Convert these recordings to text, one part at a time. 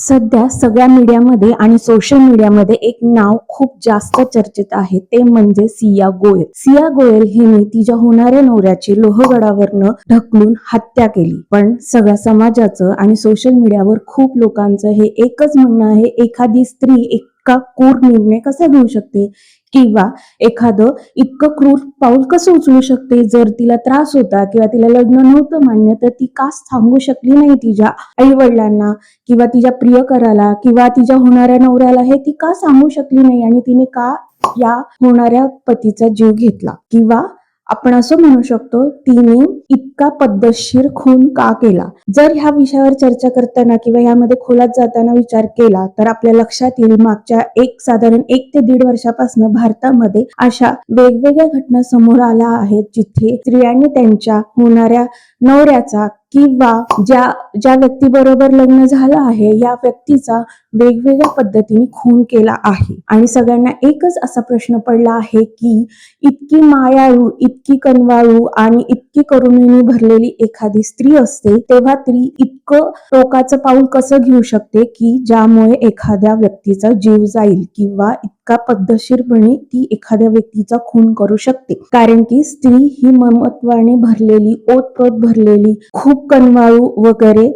सध्या सगळ्या मीडियामध्ये आणि सोशल मीडियामध्ये एक नाव खूप जास्त चर्चेत आहे, ते म्हणजे सिया गोयल. सिया गोयल हिने तिच्या होणाऱ्या नवऱ्याची लोहगडावरनं ढकलून हत्या केली. पण सगळ्या समाजाचं आणि सोशल मीडियावर खूप लोकांचं हे एकच म्हणणं आहे, एखादी स्त्री इतका क्रूर निर्णय कसा घेऊ शकते किंवा एखादं इतकं क्रूर पाऊल कसं उचलू शकते. जर तिला त्रास होता किंवा तिला लग्न नव्हतं मान्य, तर ती का सांगू शकली नाही तिच्या आई वडिलांना किंवा तिच्या प्रियकराला किंवा तिच्या होणाऱ्या नवऱ्याला, हे ती का सांगू शकली नाही आणि तिने का या होणाऱ्या पतीचा जीव घेतला. किंवा आपण असं म्हणू शकतो, तिने इतका पद्धतशीर खून का केला. जर ह्या विषयावर चर्चा करताना किंवा यामध्ये खोलात जाताना विचार केला तर आपल्या लक्षात येईल, मागच्या साधारण 1 ते 1.5 वर्षापासून भारतामध्ये अशा वेगवेगळ्या घटना समोर आल्या आहेत, जिथे स्त्रियांनी त्यांच्या होणाऱ्या नवऱ्याचा किंवा ज्या व्यक्तीबरोबर लग्न झालं आहे या व्यक्तीचा वेगवेगळ्या पद्धतीने खून केला आहे. आणि सगळ्यांना एकच असा प्रश्न पडला आहे की इतकी मायाळू, इतकी कनवाळू आणि इतकी करुणेने भरलेली एखादी स्त्री असते, तेव्हा ती इतकं टोकाचं पाऊल कसं घेऊ शकते की ज्यामुळे एखाद्या व्यक्तीचा जीव जाईल किंवा इतका पद्धतशीरपणे ती एखाद्या व्यक्तीचा खून करू शकते. कारण की स्त्री ही ममत्वाने भरलेली, ओतप्रोत भरलेली, खूप कनवाळू वगैरे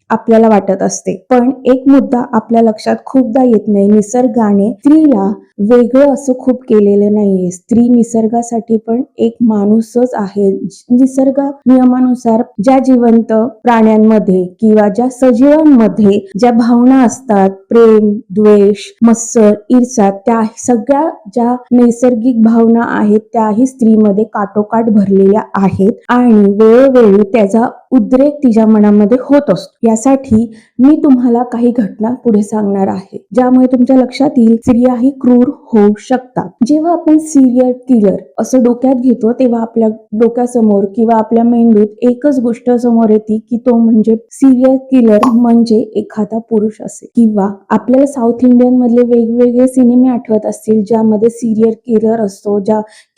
आपल्याला वाटत असते. पण एक मुद्दा आपल्या लक्षात खूपदा येत नाही, निसर्गाने स्त्रीला वेगळं असं खूप केलेलं नाहीये. स्त्री निसर्गासाठी पण एक माणूसच आहे. निसर्ग नियमानुसार ज्या जिवंत प्राण्यांमध्ये किंवा ज्या सजीवांमध्ये ज्या भावना असतात, प्रेम, द्वेष, मत्सर, ईर्ष्या, त्या सगळ्या ज्या नैसर्गिक भावना आहेत त्याही स्त्रीमध्ये काठोकाठ भरलेल्या आहेत आणि वेळोवेळी त्याचा उद्रेक तिच्या मनामध्ये होत असतो. यासाठी मी तुम्हाला काही घटना पुढे सांगणार आहे, ज्यामुळे तुमच्या लक्षात येईल स्त्रियाही क्रूर होऊ शकतात. जेव्हा आपण सिरियल किलर असं डोक्यात घेतो तेव्हा आपल्या डोक्यासमोर किंवा आपल्या मेंदूत एकच गोष्ट समोर येते की तो म्हणजे सिरियल किलर म्हणजे एखादा पुरुष असेल. किंवा आपल्याला साऊथ इंडियन मधले वेगवेगळे सिनेमे आठवत असतील ज्यामध्ये सिरियल किलर असतो,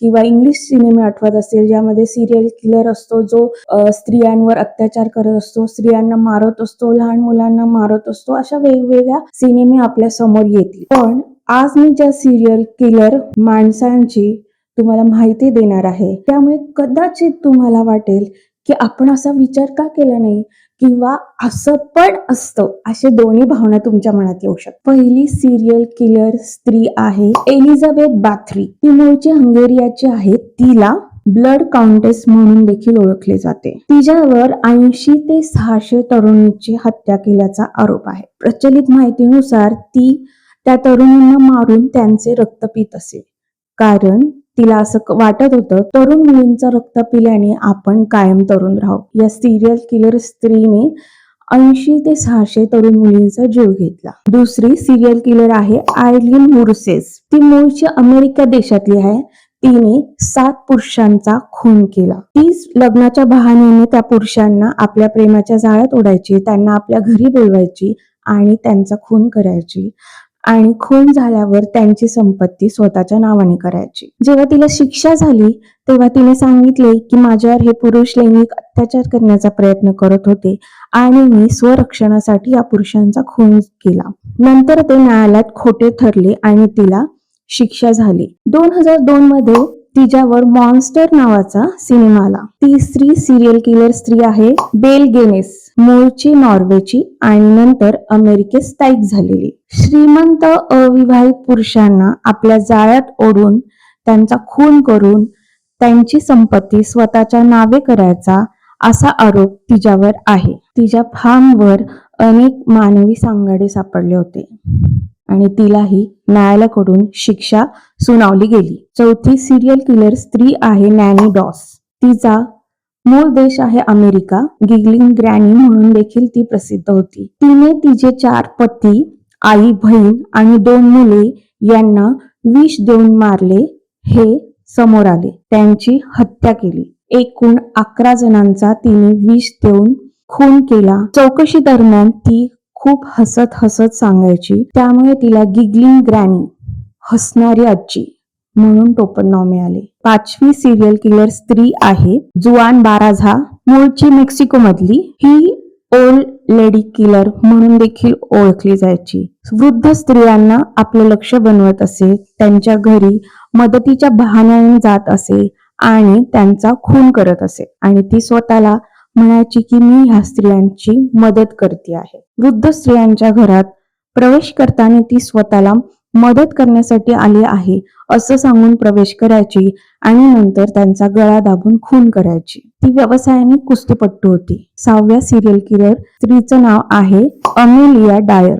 किंवा इंग्लिश सिनेमे आठवत असतील ज्यामध्ये सिरियल किलर असतो जो स्त्रियांवर अत्याचार करत असतो, स्त्रियांना मारत असतो, लहान मुलांना मारत असतो. अशा वेगवेगळ्या सिनेमे आपल्या समोर येतील. पण आज मी ज्या सिरियल किलर माणसांची तुम्हाला माहिती देणार आहे त्यामुळे कदाचित तुम्हाला वाटेल की आपण असा विचार का केला नाही किंवा असं पण असतं, असे दोन्ही भावना तुमच्या मनात येऊ शकतात. पहिली सिरियल किलर स्त्री आहे एलिझाबेथ बाथरी. ती मूळची हंगेरियाची आहे. तिला ब्लड काउंटेस म्हणून देखील ओळखले जाते. तिच्यावर 80 ते 600 तरुणींची हत्या केल्याचा आरोप आहे. प्रचलित माहितीनुसार ती त्या तरुणींना मारून त्यांचे रक्त पित असे, कारण तिला असं वाटत होतं तरुण मुलींचं रक्त पिल्याने आपण कायम तरुण राहू. या सिरियल किलर स्त्रीने 80 ते 600 तरुण मुलींचा जीव घेतला. दुसरी सिरियल किलर आहे आयलीन वुरसेस. ती मूळची अमेरिका देशातली आहे. तिने 7 पुरुषांचा खून केला. तीच लग्नाच्या बहाण्याने त्या पुरुषांना आपल्या प्रेमाच्या जाळ्यात ओढायची, त्यांना आपल्या घरी बोलवायची आणि त्यांचा खून करायची आणि खून झाल्यावर त्यांची संपत्ती स्वतःच्या नावाने करायची. जेव्हा तिला शिक्षा झाली तेव्हा तिने सांगितले की माझ्यावर हे पुरुष लैंगिक अत्याचार करण्याचा प्रयत्न करत होते आणि मी स्वरक्षणासाठी या पुरुषांचा खून केला. नंतर ते न्यायालयात खोटे ठरले आणि तिला शिक्षा झाली. 2002 मध्ये तिच्यावर मॉन्स्टर नावाचा सिनेमा आला. तिसरी सिरियल किलर स्त्री आहे बेल गेनेस. मूळची नॉर्वेची आणि नंतर अमेरिकेत स्थायिक झालेली. श्रीमंत अविवाहित पुरुषांना आपल्या जाळ्यात ओढून त्यांचा खून करून त्यांची संपत्ती स्वतःच्या नावे करायचा असा आरोप तिच्यावर आहे. तिच्या फार्मवर अनेक मानवी सांगाडे सापडले होते आणि तिलाही न्यायालयाकडून शिक्षा सुनावली गेली. चौथी सिरियल किलर स्त्री आहे नॅनी डॉस. तिचा मूळ देश आहे अमेरिका. गिगलिंग ग्रॅनी म्हणून देखील ती प्रसिद्ध होती. तिने तिचे 4 पती, आई, बहीण आणि 2 मुले यांना विष देऊन मारले हे समोर आले. त्यांची हत्या केली. एकूण 11 जणांचा तिने विष देऊन खून केला. चौकशी दरम्यान ती खूप हसत हसत सांगायची, त्यामुळे तिला गिगलिंग ग्रॅनी, हसणारी आजी म्हणून टोपण नाव मिळाले. 5वी सिरियल किलर स्त्री आहे जुआन बाराझा. मूळची मेक्सिको मधली. ही ओल्ड लेडी किलर म्हणून देखील ओळखली जायची. वृद्ध स्त्रियांना आपलं लक्ष बनवत असे, त्यांच्या घरी मदतीच्या बहाण्याने जात असे आणि त्यांचा खून करत असे आणि ती स्वतःला म्हणायची की मी ह्या स्त्रियांची मदत करते आहे. वृद्ध स्त्रियांच्या घरात प्रवेश करताना ती स्वतःला मदत करण्यासाठी आली आहे असं सांगून प्रवेश करायची आणि नंतर त्यांचा गळा दाबून खून करायची. ती व्यवसायाने कुस्तीपट्टू होती. 6व्या सिरियल किलर स्त्रीचं नाव आहे अमेलिया डायर.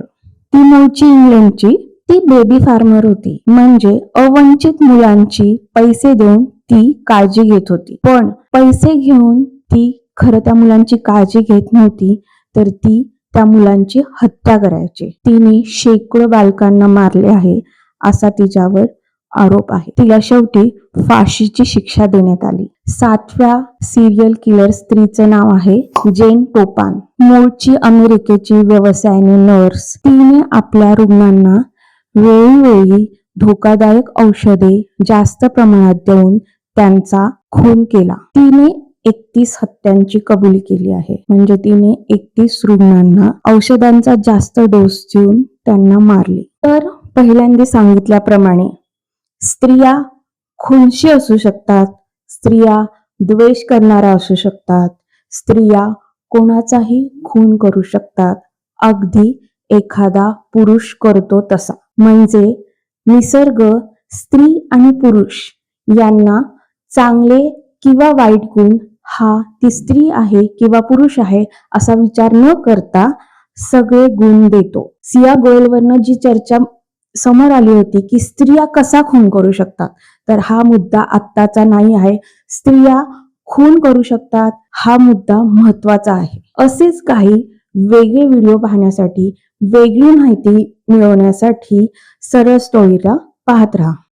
ती मूळची इंग्लंडची. ती बेबी फार्मर होती, म्हणजे अवंचित मुलांची पैसे देऊन ती काळजी घेत होती. पण पैसे घेऊन ती खरं त्या मुलांची काळजी घेत नव्हती, तर ती त्या मुलांची हत्या करायची. तिने शेकडो बालकांना मारले आहे असा तिच्यावर आरोप आहे. तिला शेवटी फाशीची शिक्षा देण्यात आली. 7व्या सिरियल किलर स्त्रीचं नाव आहे जेन टोपान. मूळची अमेरिकेची व्यवसायाने नर्स. तिने आपल्या रुग्णांना वेळोवेळी धोकादायक औषधे जास्त प्रमाणात देऊन त्यांचा खून केला. तिने 31 हत्यांची कबुली केली आहे. म्हणजे तिने 31 रुग्णांना औषधांचा जास्त डोस देऊन त्यांना मारले. तर पहिल्यांदा सांगितल्याप्रमाणे स्त्रिया खूनशी असू शकतात, स्त्रिया द्वेष करणाऱ्या असू शकतात, स्त्रिया कोणाचाही खून करू शकतात, अगदी एखादा पुरुष करतो तसा. म्हणजे निसर्ग स्त्री आणि पुरुष यांना चांगले किंवा वाईट गुण हा ती स्त्री आहे किंवा पुरुष आहे असा विचार न करता सगळे गुण देतो. सिया गोयलवरनं जी चर्चा समोर आली होती की स्त्रिया कसा खून करू शकतात, तर हा मुद्दा आत्ताचा नाही आहे. स्त्रिया खून करू शकतात हा मुद्दा महत्वाचा आहे. असेच काही वेगळे व्हिडिओ पाहण्यासाठी, वेगळी माहिती मिळवण्यासाठी सरळ स्टोरीला पाहत राहा.